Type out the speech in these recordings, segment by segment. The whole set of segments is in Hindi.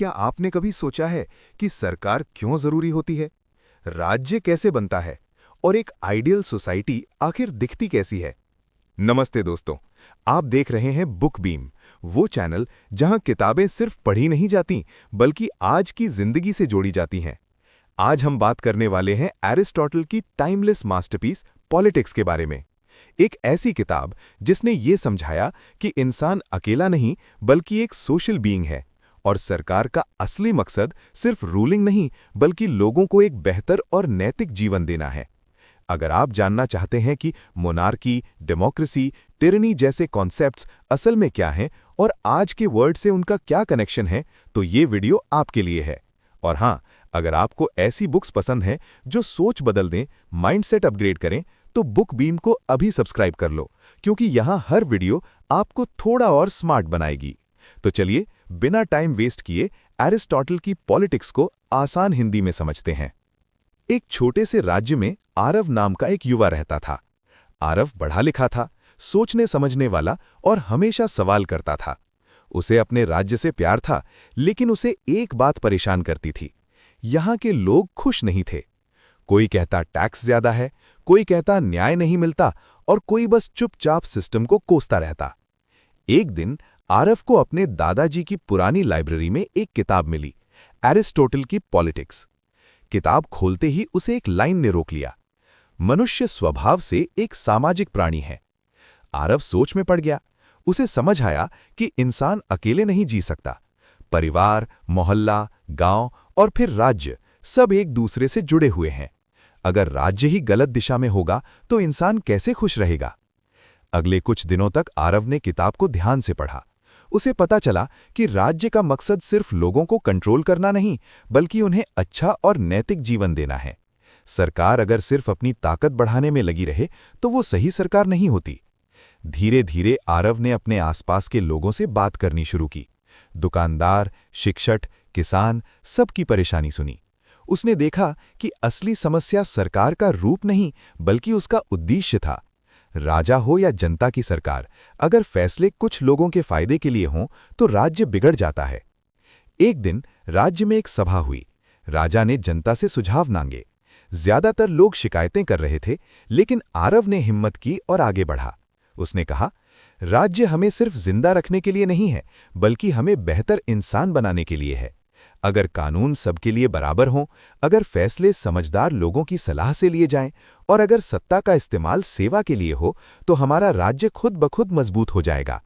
क्या आपने कभी सोचा है कि सरकार क्यों जरूरी होती है, राज्य कैसे बनता है और एक आइडियल सोसाइटी आखिर दिखती कैसी है? नमस्ते दोस्तों, आप देख रहे हैं बुक बीम, वो चैनल जहां किताबें सिर्फ पढ़ी नहीं जाती बल्कि आज की जिंदगी से जोड़ी जाती हैं। आज हम बात करने वाले हैं एरिस्टोटल की टाइमलेस मास्टरपीस पॉलिटिक्स के बारे में। एक ऐसी किताब जिसने ये समझाया कि इंसान अकेला नहीं बल्कि एक सोशल बीइंग है और सरकार का असली मकसद सिर्फ रूलिंग नहीं बल्कि लोगों को एक बेहतर और नैतिक जीवन देना है। अगर आप जानना चाहते हैं कि मोनार्की, डेमोक्रेसी, टिरनी जैसे कॉन्सेप्ट्स असल में क्या हैं और आज के वर्ड से उनका क्या कनेक्शन है, तो ये वीडियो आपके लिए है। और हाँ, अगर आपको ऐसी बुक्स पसंद हैं जो सोच बदल दें, माइंडसेट अपग्रेड करें, तो बुक बीम को अभी सब्सक्राइब कर लो, क्योंकि यहां हर वीडियो आपको थोड़ा और स्मार्ट बनाएगी। तो चलिए, बिना टाइम वेस्ट किए एरिस्टोटल की पॉलिटिक्स को आसान हिंदी में समझते हैं। एक छोटे से राज्य में आरव नाम का एक युवा रहता था। आरव पढ़ा लिखा था, सोचने समझने वाला और हमेशा सवाल करता था। उसे अपने राज्य से प्यार था, लेकिन उसे एक बात परेशान करती थी। यहाँ के लोग खुश नहीं थे। कोई कहता टैक्स ज्यादा है, कोई कहता न्याय नहीं मिलता और कोई बस चुपचाप सिस्टम को कोसता रहता। एक दिन आरव को अपने दादाजी की पुरानी लाइब्रेरी में एक किताब मिली, एरिस्टोटल की पॉलिटिक्स। किताब खोलते ही उसे एक लाइन ने रोक लिया, मनुष्य स्वभाव से एक सामाजिक प्राणी है। आरव सोच में पड़ गया। उसे समझ आया कि इंसान अकेले नहीं जी सकता। परिवार, मोहल्ला, गांव और फिर राज्य सब एक दूसरे से जुड़े हुए हैं। अगर राज्य ही गलत दिशा में होगा तो इंसान कैसे खुश रहेगा? अगले कुछ दिनों तक आरव ने किताब को ध्यान से पढ़ा। उसे पता चला कि राज्य का मकसद सिर्फ लोगों को कंट्रोल करना नहीं, बल्कि उन्हें अच्छा और नैतिक जीवन देना है। सरकार अगर सिर्फ अपनी ताकत बढ़ाने में लगी रहे तो वो सही सरकार नहीं होती। धीरे धीरे आरव ने अपने आसपास के लोगों से बात करनी शुरू की। दुकानदार, शिक्षक, किसान, सबकी परेशानी सुनी। उसने देखा कि असली समस्या सरकार का रूप नहीं बल्कि उसका उद्देश्य था। राजा हो या जनता की सरकार, अगर फैसले कुछ लोगों के फायदे के लिए हों तो राज्य बिगड़ जाता है। एक दिन राज्य में एक सभा हुई। राजा ने जनता से सुझाव मांगे। ज्यादातर लोग शिकायतें कर रहे थे, लेकिन आरव ने हिम्मत की और आगे बढ़ा। उसने कहा, राज्य हमें सिर्फ जिंदा रखने के लिए नहीं है बल्कि हमें बेहतर इंसान बनाने के लिए है। अगर कानून सबके लिए बराबर हों, अगर फैसले समझदार लोगों की सलाह से लिए जाएं और अगर सत्ता का इस्तेमाल सेवा के लिए हो तो हमारा राज्य खुद ब खुद मजबूत हो जाएगा।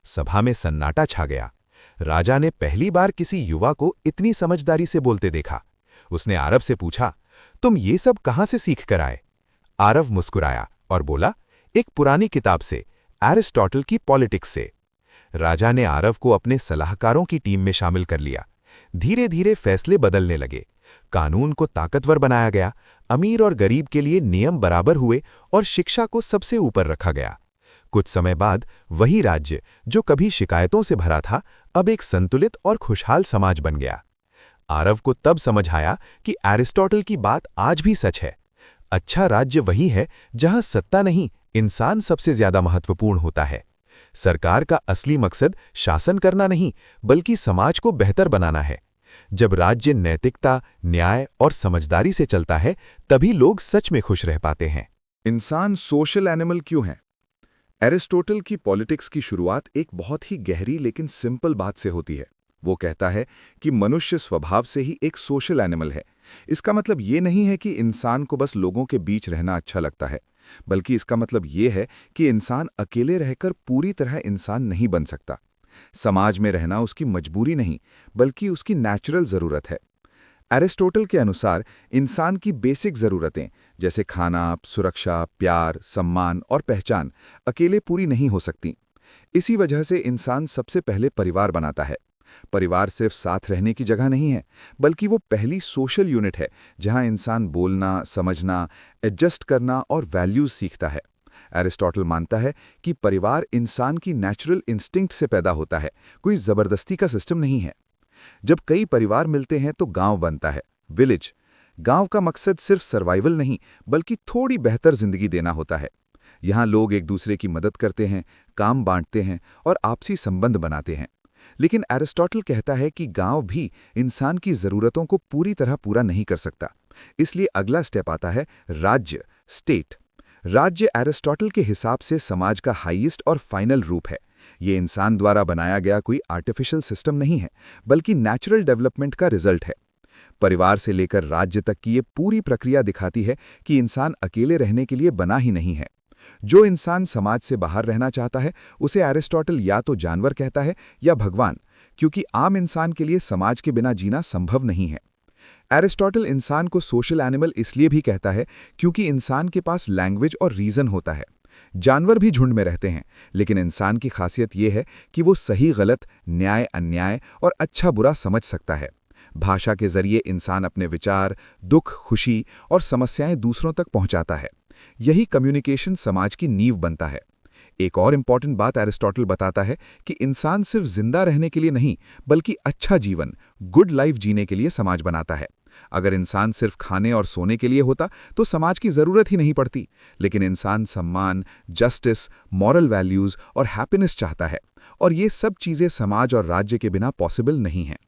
सभा में सन्नाटा छा गया। राजा ने पहली बार किसी युवा को इतनी समझदारी से बोलते देखा। उसने आरव से पूछा, तुम ये सब कहां से सीख कर आए? आरव मुस्कुराया और बोला, एक पुरानी किताब से, एरिस्टोटल की पॉलिटिक्स से। राजा ने आरव को अपने सलाहकारों की टीम में शामिल कर लिया। धीरे धीरे फैसले बदलने लगे। कानून को ताकतवर बनाया गया, अमीर और गरीब के लिए नियम बराबर हुए और शिक्षा को सबसे ऊपर रखा गया। कुछ समय बाद वही राज्य जो कभी शिकायतों से भरा था, अब एक संतुलित और खुशहाल समाज बन गया। आरव को तब समझ आया कि एरिस्टोटल की बात आज भी सच है। अच्छा राज्य वही है जहां सत्ता नहीं, इंसान सबसे ज्यादा महत्वपूर्ण होता है। सरकार का असली मकसद शासन करना नहीं बल्कि समाज को बेहतर बनाना है। जब राज्य नैतिकता, न्याय और समझदारी से चलता है, तभी लोग सच में खुश रह पाते हैं। इंसान सोशल एनिमल क्यों है? एरिस्टोटल की पॉलिटिक्स की शुरुआत एक बहुत ही गहरी लेकिन सिंपल बात से होती है। वो कहता है कि मनुष्य स्वभाव से ही एक सोशल एनिमल है। इसका मतलब ये नहीं है कि इंसान को बस लोगों के बीच रहना अच्छा लगता है, बल्कि इसका मतलब ये है कि इंसान अकेले रहकर पूरी तरह इंसान नहीं बन सकता। समाज में रहना उसकी मजबूरी नहीं, बल्कि उसकी नेचुरल ज़रूरत है। एरिस्टोटल के अनुसार इंसान की बेसिक ज़रूरतें जैसे खाना, सुरक्षा, प्यार, सम्मान और पहचान अकेले पूरी नहीं हो सकती। इसी वजह से इंसान सबसे पहले परिवार बनाता है। परिवार सिर्फ साथ रहने की जगह नहीं है, बल्कि वो पहली सोशल यूनिट है जहां इंसान बोलना, समझना, एडजस्ट करना और वैल्यूज सीखता है। एरिस्टोटल मानता है कि परिवार इंसान की नेचुरल इंस्टिंक्ट से पैदा होता है, कोई जबरदस्ती का सिस्टम नहीं है। जब कई परिवार मिलते हैं तो गांव बनता है, विलेज। गांव का मकसद सिर्फ सर्वाइवल नहीं, बल्कि थोड़ी बेहतर जिंदगी देना होता है। यहाँ लोग एक दूसरे की मदद करते हैं, काम बांटते हैं और आपसी संबंध बनाते हैं। लेकिन एरिस्टोटल कहता है कि गांव भी इंसान की ज़रूरतों को पूरी तरह पूरा नहीं कर सकता। इसलिए अगला स्टेप आता है राज्य, स्टेट। राज्य एरिस्टोटल के हिसाब से समाज का हाईएस्ट और फाइनल रूप है। ये इंसान द्वारा बनाया गया कोई आर्टिफिशियल सिस्टम नहीं है, बल्कि नेचुरल डेवलपमेंट का रिजल्ट है। परिवार से लेकर राज्य तक की ये पूरी प्रक्रिया दिखाती है कि इंसान अकेले रहने के लिए बना ही नहीं है। जो इंसान समाज से बाहर रहना चाहता है, उसे एरिस्टोटल या तो जानवर कहता है या भगवान, क्योंकि आम इंसान के लिए समाज के बिना जीना संभव नहीं है। एरिस्टोटल इंसान को सोशल एनिमल इसलिए भी कहता है क्योंकि इंसान के पास लैंग्वेज और रीजन होता है। जानवर भी झुंड में रहते हैं, लेकिन इंसान की खासियत यह है कि वो सही गलत, न्याय अन्याय और अच्छा बुरा समझ सकता है। भाषा के जरिए इंसान अपने विचार, दुख, खुशी और समस्याएं दूसरों तक पहुंचाता है। यही कम्युनिकेशन समाज की नींव बनता है। एक और इम्पॉर्टेंट बात एरिस्टोटल बताता है कि इंसान सिर्फ जिंदा रहने के लिए नहीं, बल्कि अच्छा जीवन, गुड लाइफ जीने के लिए समाज बनाता है। अगर इंसान सिर्फ खाने और सोने के लिए होता तो समाज की जरूरत ही नहीं पड़ती, लेकिन इंसान सम्मान, जस्टिस, मॉरल वैल्यूज और हैप्पीनेस चाहता है, और ये सब चीजें समाज और राज्य के बिना पॉसिबल नहीं हैं।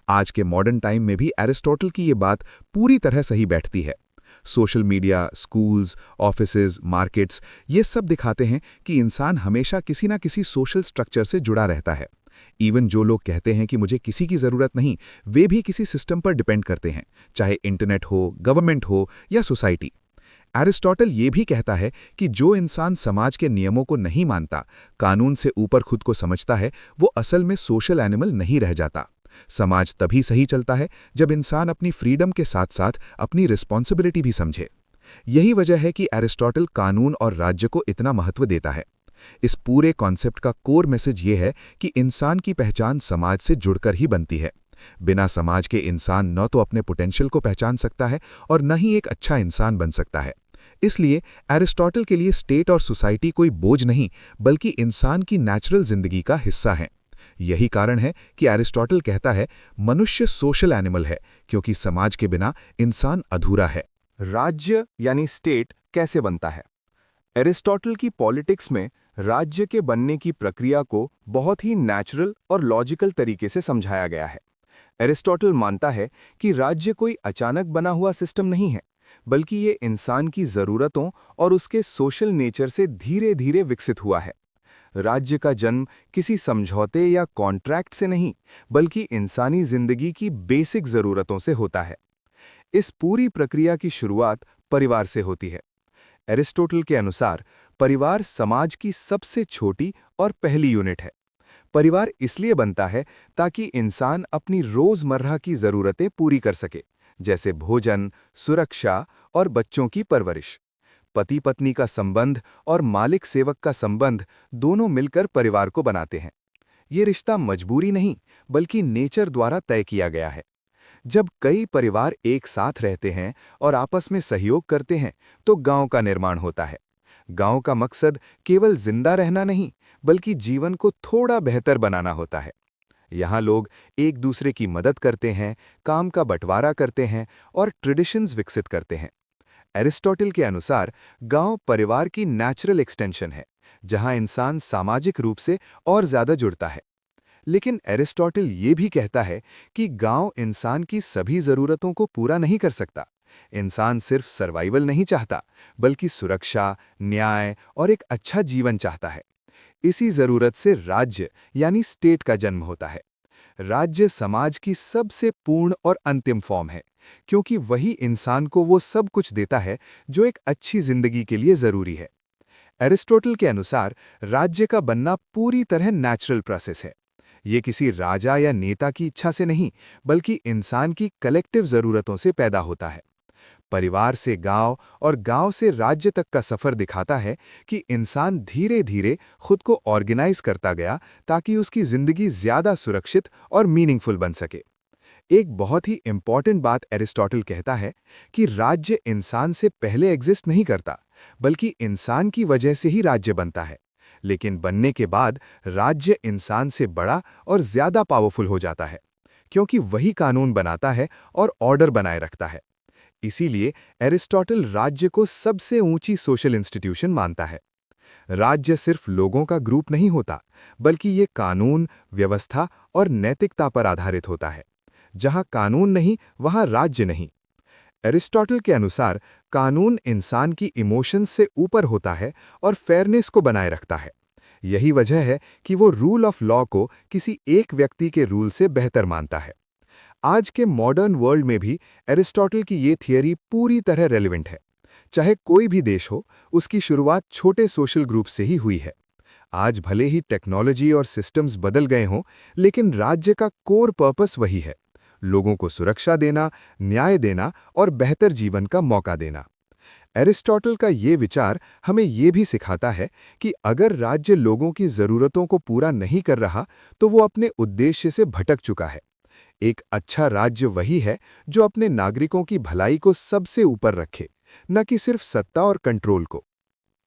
आज के मॉडर्न टाइम में भी एरिस्टोटल की ये बात पूरी तरह सही बैठती है। Social media, schools, offices, markets, ये सब दिखाते हैं कि इंसान हमेशा किसी ना किसी सोशल स्ट्रक्चर से जुड़ा रहता है। इवन जो लोग कहते हैं कि मुझे किसी की ज़रूरत नहीं, वे भी किसी सिस्टम पर डिपेंड करते हैं, चाहे इंटरनेट हो, गवर्नमेंट हो या सोसाइटी। एरिस्टोटल ये भी कहता है कि जो इंसान समाज के नियमों को नहीं मानता, कानून से ऊपर खुद को समझता है, वो असल में सोशल एनिमल नहीं रह जाता। समाज तभी सही चलता है जब इंसान अपनी फ्रीडम के साथ साथ अपनी रिस्पॉन्सिबिलिटी भी समझे। यही वजह है कि एरिस्टोटल कानून और राज्य को इतना महत्व देता है। इस पूरे कॉन्सेप्ट का कोर मैसेज ये है कि इंसान की पहचान समाज से जुड़कर ही बनती है। बिना समाज के इंसान न तो अपने पोटेंशियल को पहचान सकता है और न ही एक अच्छा इंसान बन सकता है। इसलिए एरिस्टोटल के लिए स्टेट और सोसाइटी कोई बोझ नहीं, बल्कि इंसान की नेचुरल जिंदगी का हिस्सा है। यही कारण है कि एरिस्टोटल कहता है मनुष्य सोशल एनिमल है, क्योंकि समाज के बिना इंसान अधूरा है। राज्य यानी स्टेट कैसे बनता है? एरिस्टोटल की पॉलिटिक्स में राज्य के बनने की प्रक्रिया को बहुत ही नेचुरल और लॉजिकल तरीके से समझाया गया है। एरिस्टोटल मानता है कि राज्य कोई अचानक बना हुआ सिस्टम नहीं है, बल्कि ये इंसान की ज़रूरतों और उसके सोशल नेचर से धीरे धीरे विकसित हुआ है। राज्य का जन्म किसी समझौते या कॉन्ट्रैक्ट से नहीं, बल्कि इंसानी जिंदगी की बेसिक ज़रूरतों से होता है। इस पूरी प्रक्रिया की शुरुआत परिवार से होती है। एरिस्टोटल के अनुसार परिवार समाज की सबसे छोटी और पहली यूनिट है। परिवार इसलिए बनता है ताकि इंसान अपनी रोज़मर्रा की ज़रूरतें पूरी कर सके, जैसे भोजन, सुरक्षा और बच्चों की परवरिश। पति पत्नी का संबंध और मालिक सेवक का संबंध दोनों मिलकर परिवार को बनाते हैं। ये रिश्ता मजबूरी नहीं, बल्कि नेचर द्वारा तय किया गया है। जब कई परिवार एक साथ रहते हैं और आपस में सहयोग करते हैं, तो गांव का निर्माण होता है। गांव का मकसद केवल जिंदा रहना नहीं, बल्कि जीवन को थोड़ा बेहतर बनाना होता है। यहाँ लोग एक दूसरे की मदद करते हैं, काम का बंटवारा करते हैं और ट्रेडिशंस विकसित करते हैं। एरिस्टोटल के अनुसार गांव परिवार की नेचुरल एक्सटेंशन है, जहां इंसान सामाजिक रूप से और ज्यादा जुड़ता है। लेकिन एरिस्टोटल ये भी कहता है कि गांव इंसान की सभी जरूरतों को पूरा नहीं कर सकता। इंसान सिर्फ सर्वाइवल नहीं चाहता, बल्कि सुरक्षा, न्याय और एक अच्छा जीवन चाहता है। इसी जरूरत से राज्य यानी स्टेट का जन्म होता है। राज्य समाज की सबसे पूर्ण और अंतिम फॉर्म है, क्योंकि वही इंसान को वो सब कुछ देता है जो एक अच्छी जिंदगी के लिए जरूरी है। एरिस्टोटल के अनुसार राज्य का बनना पूरी तरह नेचुरल प्रोसेस है। ये किसी राजा या नेता की इच्छा से नहीं, बल्कि इंसान की कलेक्टिव जरूरतों से पैदा होता है। परिवार से गांव और गांव से राज्य तक का सफर दिखाता है कि इंसान धीरे धीरे खुद को ऑर्गेनाइज करता गया ताकि उसकी जिंदगी ज्यादा सुरक्षित और मीनिंगफुल बन सके। एक बहुत ही इंपॉर्टेंट बात एरिस्टोटल कहता है कि राज्य इंसान से पहले एग्जिस्ट नहीं करता, बल्कि इंसान की वजह से ही राज्य बनता है। लेकिन बनने के बाद राज्य इंसान से बड़ा और ज्यादा पावरफुल हो जाता है, क्योंकि वही कानून बनाता है और ऑर्डर बनाए रखता है। इसीलिए एरिस्टोटल राज्य को सबसे ऊंची सोशल इंस्टीट्यूशन मानता है। राज्य सिर्फ लोगों का ग्रुप नहीं होता, बल्कि ये कानून, व्यवस्था और नैतिकता पर आधारित होता है। जहां कानून नहीं, वहां राज्य नहीं। एरिस्टोटल के अनुसार कानून इंसान की इमोशंस से ऊपर होता है और फेयरनेस को बनाए रखता है। यही वजह है कि वो रूल ऑफ लॉ को किसी एक व्यक्ति के रूल से बेहतर मानता है। आज के मॉडर्न वर्ल्ड में भी एरिस्टोटल की ये थियरी पूरी तरह रेलेवेंट है। चाहे कोई भी देश हो, उसकी शुरुआत छोटे सोशल ग्रुप से ही हुई है। आज भले ही टेक्नोलॉजी और सिस्टम्स बदल गए हों, लेकिन राज्य का कोर पर्पस वही है: लोगों को सुरक्षा देना, न्याय देना और बेहतर जीवन का मौका देना। एरिस्टोटल का ये विचार हमें ये भी सिखाता है कि अगर राज्य लोगों की ज़रूरतों को पूरा नहीं कर रहा, तो वो अपने उद्देश्य से भटक चुका है। एक अच्छा राज्य वही है जो अपने नागरिकों की भलाई को सबसे ऊपर रखे, न कि सिर्फ सत्ता और कंट्रोल को।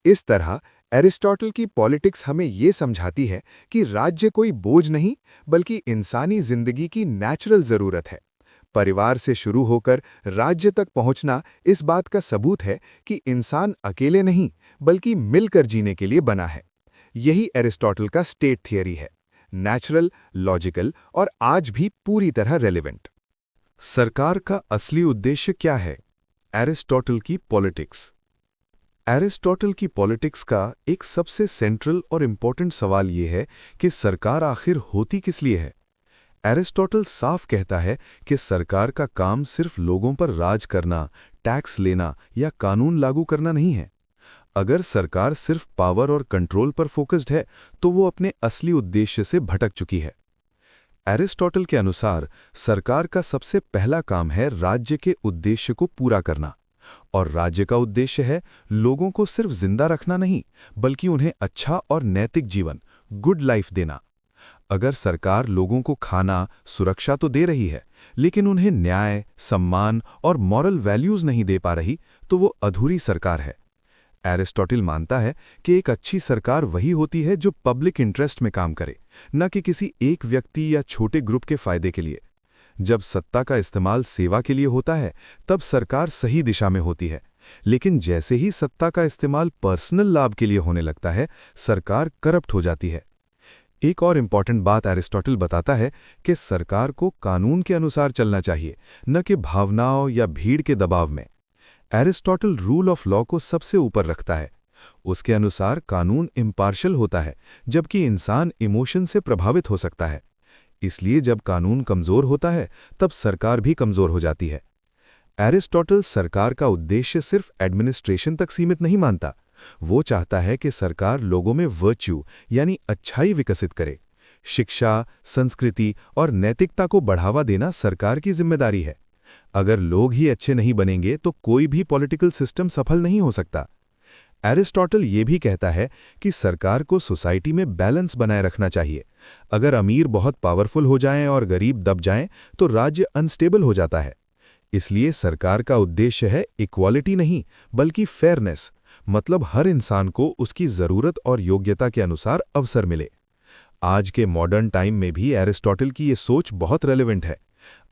इस तरह एरिस्टोटल की पॉलिटिक्स हमें ये समझाती है कि राज्य कोई बोझ नहीं, बल्कि इंसानी जिंदगी की नेचुरल ज़रूरत है। परिवार से शुरू होकर राज्य तक पहुंचना इस बात का सबूत है कि इंसान अकेले नहीं, बल्कि मिलकर जीने के लिए बना है। यही एरिस्टोटल का स्टेट थियरी है: नेचुरल, लॉजिकल और आज भी पूरी तरह रेलेवेंट। सरकार का असली उद्देश्य क्या है? एरिस्टोटल की पॉलिटिक्स। एरिस्टोटल की पॉलिटिक्स का एक सबसे सेंट्रल और इम्पोर्टेंट सवाल ये है कि सरकार आखिर होती किस लिए है। एरिस्टोटल साफ कहता है कि सरकार का काम सिर्फ लोगों पर राज करना, टैक्स लेना या कानून लागू करना नहीं है। अगर सरकार सिर्फ पावर और कंट्रोल पर फोकस्ड है, तो वो अपने असली उद्देश्य से भटक चुकी है। एरिस्टोटल के अनुसार सरकार का सबसे पहला काम है राज्य के उद्देश्य को पूरा करना, और राज्य का उद्देश्य है लोगों को सिर्फ जिंदा रखना नहीं, बल्कि उन्हें अच्छा और नैतिक जीवन, गुड लाइफ देना। अगर सरकार लोगों को खाना, सुरक्षा तो दे रही है, लेकिन उन्हें न्याय, सम्मान और मॉरल वैल्यूज नहीं दे पा रही, तो वो अधूरी सरकार है। एरिस्टोटल मानता है कि एक अच्छी सरकार वही होती है जो पब्लिक इंटरेस्ट में काम करे, न कि किसी एक व्यक्ति या छोटे ग्रुप के फायदे के लिए। जब सत्ता का इस्तेमाल सेवा के लिए होता है, तब सरकार सही दिशा में होती है, लेकिन जैसे ही सत्ता का इस्तेमाल पर्सनल लाभ के लिए होने लगता है, सरकार करप्ट हो जाती है। एक और इम्पॉर्टेंट बात एरिस्टोटल बताता है कि सरकार को कानून के अनुसार चलना चाहिए, न कि भावनाओं या भीड़ के दबाव में। एरिस्टोटल रूल ऑफ लॉ को सबसे ऊपर रखता है। उसके अनुसार कानून इम्पार्शियल होता है, जबकि इंसान इमोशन से प्रभावित हो सकता है। इसलिए जब कानून कमजोर होता है, तब सरकार भी कमजोर हो जाती है। एरिस्टोटल सरकार का उद्देश्य सिर्फ एडमिनिस्ट्रेशन तक सीमित नहीं मानता। वो चाहता है कि सरकार लोगों में वर्च्यू यानी अच्छाई विकसित करे। शिक्षा, संस्कृति और नैतिकता को बढ़ावा देना सरकार की जिम्मेदारी है। अगर लोग ही अच्छे नहीं बनेंगे, तो कोई भी पॉलिटिकल सिस्टम सफल नहीं हो सकता। एरिस्टोटल ये भी कहता है कि सरकार को सोसाइटी में बैलेंस बनाए रखना चाहिए। अगर अमीर बहुत पावरफुल हो जाएं और गरीब दब जाएं, तो राज्य अनस्टेबल हो जाता है। इसलिए सरकार का उद्देश्य है इक्वालिटी नहीं, बल्कि फेयरनेस, मतलब हर इंसान को उसकी ज़रूरत और योग्यता के अनुसार अवसर मिले। आज के मॉडर्न टाइम में भी एरिस्टोटल की ये सोच बहुत रेलेवेंट है।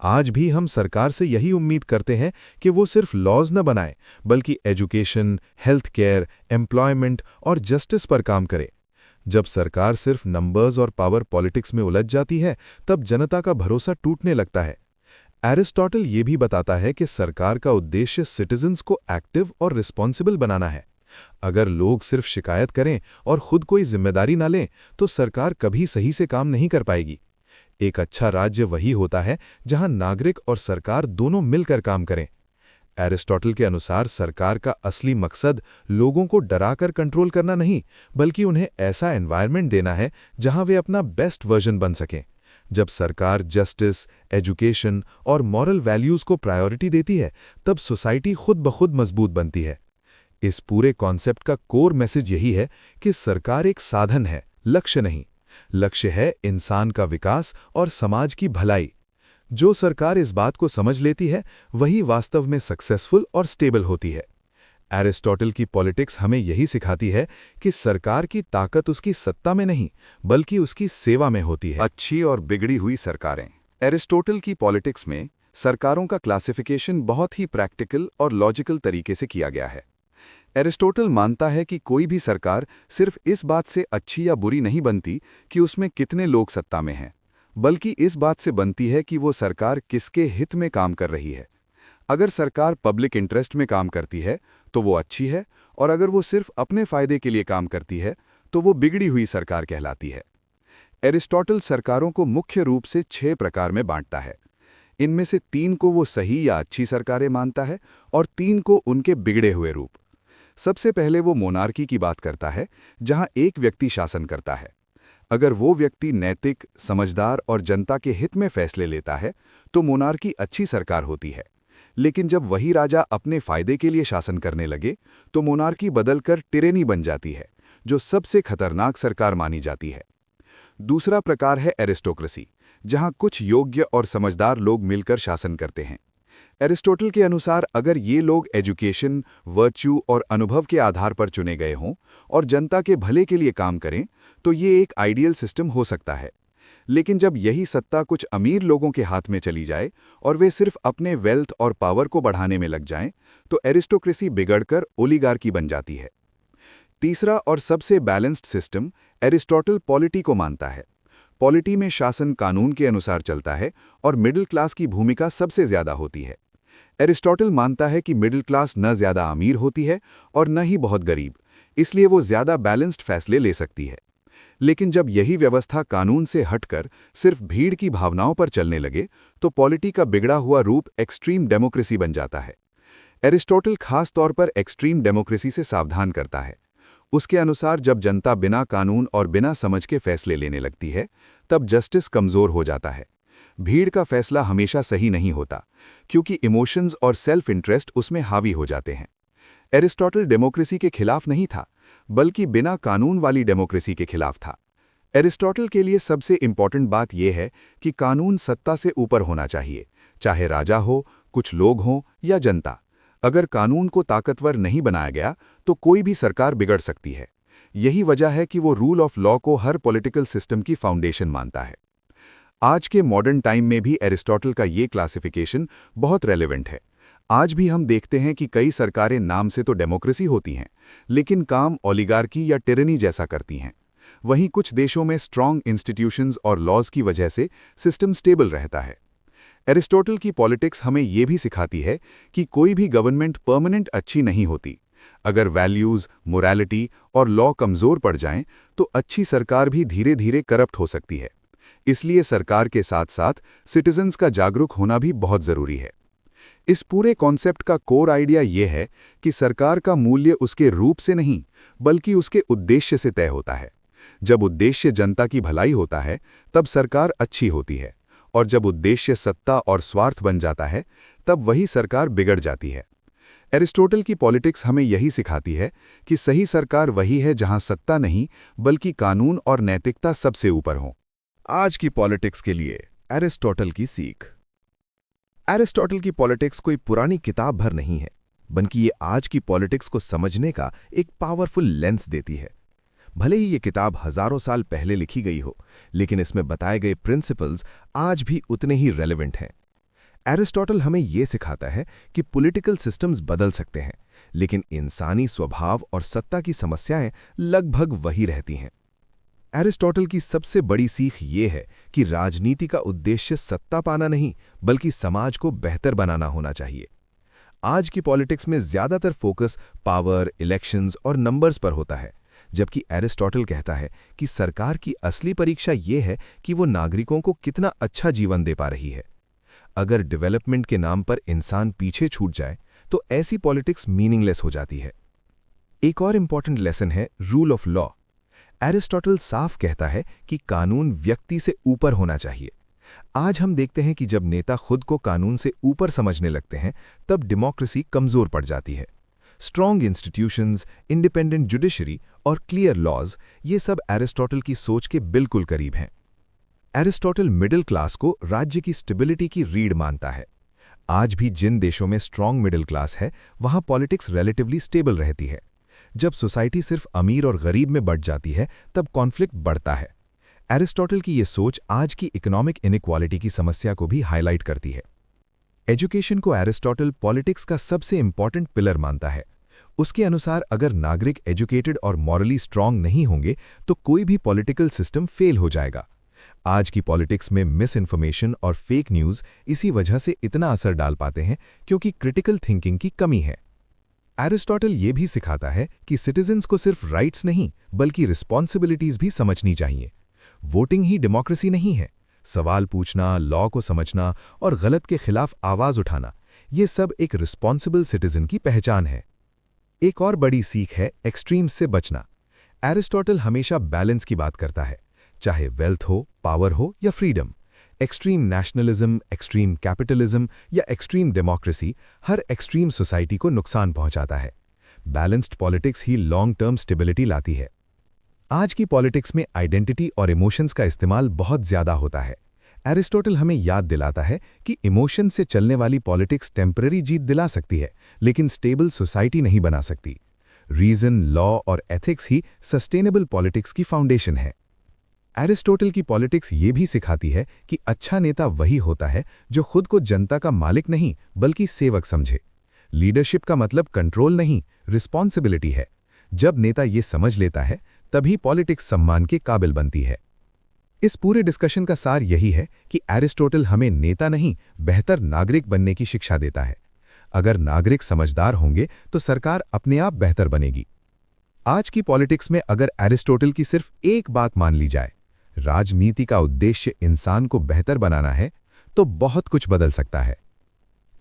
आज भी हम सरकार से यही उम्मीद करते हैं कि वो सिर्फ लॉज न बनाए, बल्कि एजुकेशन, हेल्थ केयर, एम्प्लॉयमेंट और जस्टिस पर काम करे। जब सरकार सिर्फ नंबर्स और पावर पॉलिटिक्स में उलझ जाती है, तब जनता का भरोसा टूटने लगता है। एरिस्टोटल ये भी बताता है कि सरकार का उद्देश्य सिटीजन्स को एक्टिव और रिस्पॉन्सिबल बनाना है। अगर लोग सिर्फ शिकायत करें और खुद कोई जिम्मेदारी ना लें, तो सरकार कभी सही से काम नहीं कर पाएगी। एक अच्छा राज्य वही होता है जहां नागरिक और सरकार दोनों मिलकर काम करें। एरिस्टोटल के अनुसार सरकार का असली मकसद लोगों को डराकर कंट्रोल करना नहीं, बल्कि उन्हें ऐसा एनवायरनमेंट देना है जहां वे अपना बेस्ट वर्जन बन सकें। जब सरकार जस्टिस, एजुकेशन और मॉरल वैल्यूज को प्रायोरिटी देती है, तब सोसाइटी खुद ब खुद मजबूत बनती है। इस पूरे कॉन्सेप्ट का कोर मैसेज यही है कि सरकार एक साधन है, लक्ष्य नहीं। लक्ष्य है इंसान का विकास और समाज की भलाई। जो सरकार इस बात को समझ लेती है, वही वास्तव में सक्सेसफुल और स्टेबल होती है। एरिस्टोटल की पॉलिटिक्स हमें यही सिखाती है कि सरकार की ताकत उसकी सत्ता में नहीं, बल्कि उसकी सेवा में होती है। अच्छी और बिगड़ी हुई सरकारें। एरिस्टोटल की पॉलिटिक्स में सरकारों का क्लासिफिकेशन बहुत ही प्रैक्टिकल और लॉजिकल तरीके से किया गया है। एरिस्टोटल मानता है कि कोई भी सरकार सिर्फ इस बात से अच्छी या बुरी नहीं बनती कि उसमें कितने लोग सत्ता में हैं, बल्कि इस बात से बनती है कि वो सरकार किसके हित में काम कर रही है। अगर सरकार पब्लिक इंटरेस्ट में काम करती है तो वो अच्छी है, और अगर वो सिर्फ अपने फायदे के लिए काम करती है तो वो बिगड़ी हुई सरकार कहलाती है। एरिस्टोटल सरकारों को मुख्य रूप से 6 प्रकार में बांटता है। इनमें से 3 को वो सही या अच्छी सरकारें मानता है और 3 को उनके बिगड़े हुए रूप। सबसे पहले वो मोनार्की की बात करता है, जहां एक व्यक्ति शासन करता है। अगर वो व्यक्ति नैतिक, समझदार और जनता के हित में फैसले लेता है तो मोनार्की अच्छी सरकार होती है। लेकिन जब वही राजा अपने फायदे के लिए शासन करने लगे तो मोनार्की बदलकर टिरेनी बन जाती है, जो सबसे खतरनाक सरकार मानी जाती है। दूसरा प्रकार है एरिस्टोक्रेसी, जहां कुछ योग्य और समझदार लोग मिलकर शासन करते हैं। एरिस्टोटल के अनुसार अगर ये लोग एजुकेशन, वर्च्यू और अनुभव के आधार पर चुने गए हों और जनता के भले के लिए काम करें तो ये एक आइडियल सिस्टम हो सकता है। लेकिन जब यही सत्ता कुछ अमीर लोगों के हाथ में चली जाए और वे सिर्फ अपने वेल्थ और पावर को बढ़ाने में लग जाएं, तो एरिस्टोक्रेसी बिगड़कर ओलिगार्की बन जाती है। तीसरा और सबसे बैलेंस्ड सिस्टम एरिस्टोटल पॉलिटी को मानता है। पॉलिटी में शासन कानून के अनुसार चलता है और मिडिल क्लास की भूमिका सबसे ज्यादा होती है। एरिस्टोटल मानता है कि मिडिल क्लास न ज्यादा अमीर होती है और न ही बहुत गरीब, इसलिए वो ज्यादा बैलेंस्ड फैसले ले सकती है। लेकिन जब यही व्यवस्था कानून से हटकर सिर्फ भीड़ की भावनाओं पर चलने लगे तो पॉलिटी का बिगड़ा हुआ रूप एक्सट्रीम डेमोक्रेसी बन जाता है। एरिस्टोटल खास तौर पर एक्सट्रीम डेमोक्रेसी से सावधान करता है। उसके अनुसार जब जनता बिना कानून और बिना समझ के फैसले लेने लगती है तब जस्टिस कमजोर हो जाता है। भीड़ का फैसला हमेशा सही नहीं होता, क्योंकि इमोशंस और सेल्फ इंटरेस्ट उसमें हावी हो जाते हैं। एरिस्टोटल डेमोक्रेसी के खिलाफ नहीं था, बल्कि बिना कानून वाली डेमोक्रेसी के खिलाफ था। एरिस्टोटल के लिए सबसे इंपॉर्टेंट बात यह है कि कानून सत्ता से ऊपर होना चाहिए, चाहे राजा हो, कुछ लोग हों या जनता। अगर कानून को ताकतवर नहीं बनाया गया तो कोई भी सरकार बिगड़ सकती है। यही वजह है कि वो रूल ऑफ लॉ को हर पॉलिटिकल सिस्टम की फाउंडेशन मानता है। आज के मॉडर्न टाइम में भी एरिस्टोटल का ये क्लासिफिकेशन बहुत रेलेवेंट है। आज भी हम देखते हैं कि कई सरकारें नाम से तो डेमोक्रेसी होती हैं, लेकिन काम ओलिगार्की या टिरनी जैसा करती हैं। वहीं कुछ देशों में स्ट्रॉन्ग इंस्टीट्यूशंस और लॉज की वजह से सिस्टम स्टेबल रहता है। एरिस्टोटल की पॉलिटिक्स हमें ये भी सिखाती है कि कोई भी गवर्नमेंट परमानेंट अच्छी नहीं होती। अगर वैल्यूज, मोरालिटी और लॉ कमजोर पड़ जाएं तो अच्छी सरकार भी धीरे धीरे करप्ट हो सकती है। इसलिए सरकार के साथ साथ सिटीजन्स का जागरूक होना भी बहुत जरूरी है। इस पूरे कॉन्सेप्ट का कोर आइडिया यह है कि सरकार का मूल्य उसके रूप से नहीं, बल्कि उसके उद्देश्य से तय होता है। जब उद्देश्य जनता की भलाई होता है तब सरकार अच्छी होती है, और जब उद्देश्य सत्ता और स्वार्थ बन जाता है तब वही सरकार बिगड़ जाती है। एरिस्टोटल की पॉलिटिक्स हमें यही सिखाती है कि सही सरकार वही है जहां सत्ता नहीं, बल्कि कानून और नैतिकता सबसे ऊपर हो। आज की पॉलिटिक्स के लिए एरिस्टोटल की सीख। एरिस्टोटल की पॉलिटिक्स कोई पुरानी किताब भर नहीं है, बल्कि ये आज की पॉलिटिक्स को समझने का एक पावरफुल लेंस देती है। भले ही ये किताब हजारों साल पहले लिखी गई हो, लेकिन इसमें बताए गए प्रिंसिपल्स आज भी उतने ही रेलेवेंट हैं। एरिस्टोटल हमें ये सिखाता है कि पॉलिटिकल सिस्टम्स बदल सकते हैं, लेकिन इंसानी स्वभाव और सत्ता की समस्याएं लगभग वही रहती हैं। एरिस्टोटल की सबसे बड़ी सीख ये है कि राजनीति का उद्देश्य सत्ता पाना नहीं, बल्कि समाज को बेहतर बनाना होना चाहिए। आज की पॉलिटिक्स में ज्यादातर फोकस पावर, इलेक्शंस और नंबर्स पर होता है, जबकि एरिस्टोटल कहता है कि सरकार की असली परीक्षा ये है कि वो नागरिकों को कितना अच्छा जीवन दे पा रही है। अगर डेवलपमेंट के नाम पर इंसान पीछे छूट जाए तो ऐसी पॉलिटिक्स मीनिंगलेस हो जाती है। एक और इंपॉर्टेंट लेसन है रूल ऑफ लॉ। एरिस्टोटल साफ कहता है कि कानून व्यक्ति से ऊपर होना चाहिए। आज हम देखते हैं कि जब नेता खुद को कानून से ऊपर समझने लगते हैं तब डेमोक्रेसी कमजोर पड़ जाती है। स्ट्रॉन्ग इंस्टीट्यूशंस, इंडिपेंडेंट जुडिशरी और क्लियर लॉज, ये सब एरिस्टोटल की सोच के बिल्कुल करीब हैं। एरिस्टोटल मिडिल क्लास को राज्य की स्टेबिलिटी की रीढ़ मानता है। आज भी जिन देशों में स्ट्रॉन्ग मिडिल क्लास है वहां पॉलिटिक्स रिलेटिवली स्टेबल रहती है। जब सोसाइटी सिर्फ अमीर और गरीब में बढ़ जाती है तब कॉन्फ्लिक्ट बढ़ता है। एरिस्टोटल की ये सोच आज की इकोनॉमिक इनइक्वालिटी की समस्या को भी हाईलाइट करती है। एजुकेशन को एरिस्टोटल पॉलिटिक्स का सबसे इंपॉर्टेंट पिलर मानता है। उसके अनुसार अगर नागरिक एजुकेटेड और मॉरली स्ट्रांग नहीं होंगे तो कोई भी पॉलिटिकल सिस्टम फेल हो जाएगा। आज की पॉलिटिक्स में मिस इन्फॉर्मेशन और फेक न्यूज़ इसी वजह से इतना असर डाल पाते हैं क्योंकि क्रिटिकल थिंकिंग की कमी है। एरिस्टोटल ये भी सिखाता है कि सिटीजन्स को सिर्फ राइट्स नहीं बल्कि रिस्पॉन्सिबिलिटीज भी समझनी चाहिए। वोटिंग ही डेमोक्रेसी नहीं है। सवाल पूछना, लॉ को समझना और गलत के खिलाफ आवाज उठाना, ये सब एक रिस्पॉन्सिबल सिटीजन की पहचान है। एक और बड़ी सीख है एक्सट्रीम्स से बचना। एरिस्टोटल हमेशा बैलेंस की बात करता है, चाहे वेल्थ हो, पावर हो या freedom. Extreme nationalism, extreme capitalism या एक्सट्रीम डेमोक्रेसी, हर एक्सट्रीम सोसाइटी को नुकसान पहुंचाता है। बैलेंस्ड पॉलिटिक्स ही लॉन्ग टर्म स्टेबिलिटी लाती है। आज की पॉलिटिक्स में आइडेंटिटी और इमोशंस का इस्तेमाल बहुत ज्यादा होता है। एरिस्टोटल हमें याद दिलाता है कि इमोशन से चलने वाली पॉलिटिक्स टेम्पररी जीत दिला सकती है, लेकिन स्टेबल सोसाइटी नहीं बना सकती। रीजन, लॉ और एथिक्स ही सस्टेनेबल पॉलिटिक्स की फाउंडेशन है। एरिस्टोटल की पॉलिटिक्स ये भी सिखाती है कि अच्छा नेता वही होता है जो खुद को जनता का मालिक नहीं बल्कि सेवक समझे। लीडरशिप का मतलब कंट्रोल नहीं, रिस्पॉन्सिबिलिटी है। जब नेता ये समझ लेता है तभी पॉलिटिक्स सम्मान के काबिल बनती है। इस पूरे डिस्कशन का सार यही है कि एरिस्टोटल हमें नेता नहीं, बेहतर नागरिक बनने की शिक्षा देता है। अगर नागरिक समझदार होंगे तो सरकार अपने आप बेहतर बनेगी। आज की पॉलिटिक्स में अगर एरिस्टोटल की सिर्फ एक बात मान ली जाए, राजनीति का उद्देश्य इंसान को बेहतर बनाना है, तो बहुत कुछ बदल सकता है।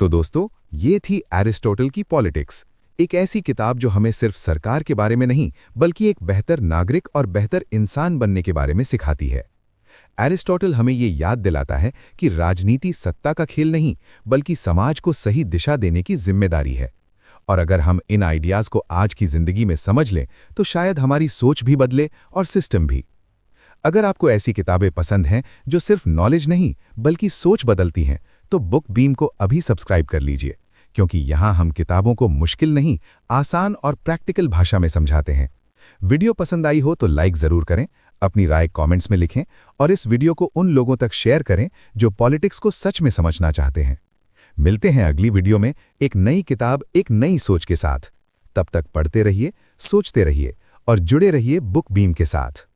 तो दोस्तों, ये थी एरिस्टोटल की पॉलिटिक्स, एक ऐसी किताब जो हमें सिर्फ सरकार के बारे में नहीं बल्कि एक बेहतर नागरिक और बेहतर इंसान बनने के बारे में सिखाती है। एरिस्टोटल हमें ये याद दिलाता है कि राजनीति सत्ता का खेल नहीं बल्कि समाज को सही दिशा देने की जिम्मेदारी है। और अगर हम इन आइडियाज़ को आज की जिंदगी में समझ लें तो शायद हमारी सोच भी बदले और सिस्टम भी। अगर आपको ऐसी किताबें पसंद हैं जो सिर्फ नॉलेज नहीं बल्कि सोच बदलती हैं, तो बुक बीम को अभी सब्सक्राइब कर लीजिए, क्योंकि यहाँ हम किताबों को मुश्किल नहीं, आसान और प्रैक्टिकल भाषा में समझाते हैं। वीडियो पसंद आई हो तो लाइक ज़रूर करें, अपनी राय कमेंट्स में लिखें और इस वीडियो को उन लोगों तक शेयर करें जो पॉलिटिक्स को सच में समझना चाहते हैं। मिलते हैं अगली वीडियो में एक नई किताब, एक नई सोच के साथ। तब तक पढ़ते रहिए, सोचते रहिए और जुड़े रहिए बुक बीम के साथ।